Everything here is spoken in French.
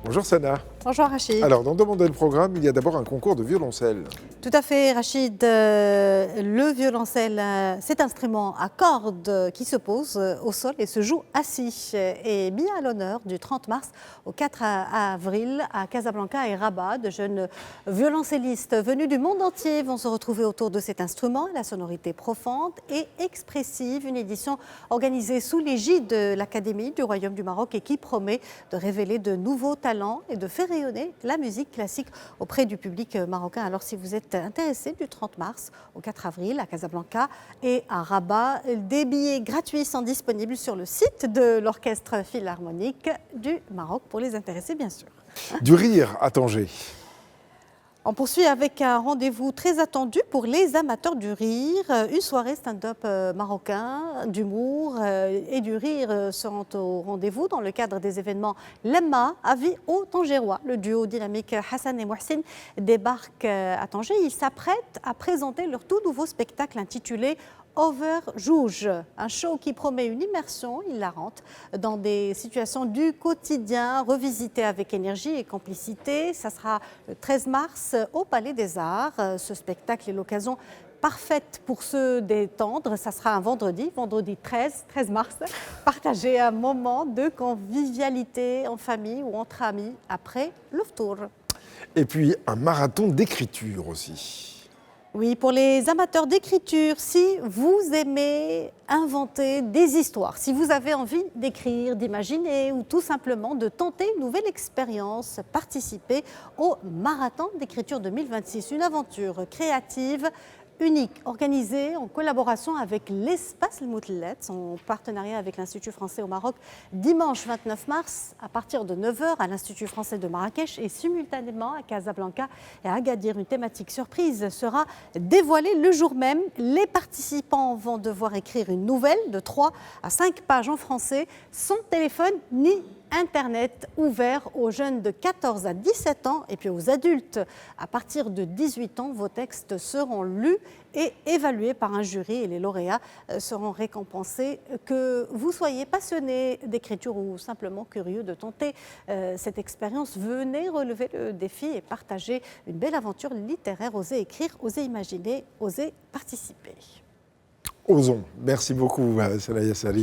Bonjour Sana. Bonjour Rachid. Alors, dans Demander le programme, il y a d'abord un concours de violoncelle. Tout à fait Rachid. Le violoncelle, cet instrument à cordes qui se pose au sol et se joue assis, est mis à l'honneur du 30 mars au 4 avril à Casablanca et Rabat. De jeunes violoncellistes venus du monde entier vont se retrouver autour de cet instrument, la sonorité profonde et expressive. Une édition organisée sous l'égide de l'Académie du Royaume du Maroc et qui promet de révéler de nouveaux talents et de faire rayonner la musique classique auprès du public marocain. Alors si vous êtes intéressé, du 30 mars au 4 avril à Casablanca et à Rabat, des billets gratuits sont disponibles sur le site de l'Orchestre Philharmonique du Maroc pour les intéressés bien sûr. Du rire à Tanger. On poursuit avec un rendez-vous très attendu pour les amateurs du rire. Une soirée stand-up marocain, d'humour et du rire seront au rendez-vous dans le cadre des événements Lemma à vie au Tangérois. Le duo dynamique Hassan et Mohsin débarque à Tanger. Ils s'apprêtent à présenter leur tout nouveau spectacle intitulé Over Jouge, un show qui promet une immersion hilarante dans des situations du quotidien revisitées avec énergie et complicité. Ça sera le 13 mars au Palais des Arts. Ce spectacle est l'occasion parfaite pour se détendre. Ça sera un vendredi 13 mars. Partagez un moment de convivialité en famille ou entre amis après le tour. Et puis un marathon d'écriture aussi. Oui, pour les amateurs d'écriture, si vous aimez inventer des histoires, si vous avez envie d'écrire, d'imaginer ou tout simplement de tenter une nouvelle expérience, participez au Marathon d'écriture 2026, une aventure créative unique, organisée en collaboration avec l'Espace Moutlet, en partenariat avec l'Institut français au Maroc, dimanche 29 mars à partir de 9h à l'Institut français de Marrakech et simultanément à Casablanca et à Agadir. Une thématique surprise sera dévoilée le jour même. Les participants vont devoir écrire une nouvelle de 3 à 5 pages en français, sans téléphone ni Internet, ouvert aux jeunes de 14 à 17 ans et puis aux adultes. À partir de 18 ans, vos textes seront lus et évalués par un jury et les lauréats seront récompensés. Que vous soyez passionné d'écriture ou simplement curieux de tenter cette expérience, venez relever le défi et partager une belle aventure littéraire. Osez écrire, osez imaginer, osez participer. Osons. Merci beaucoup, Salah Yassali.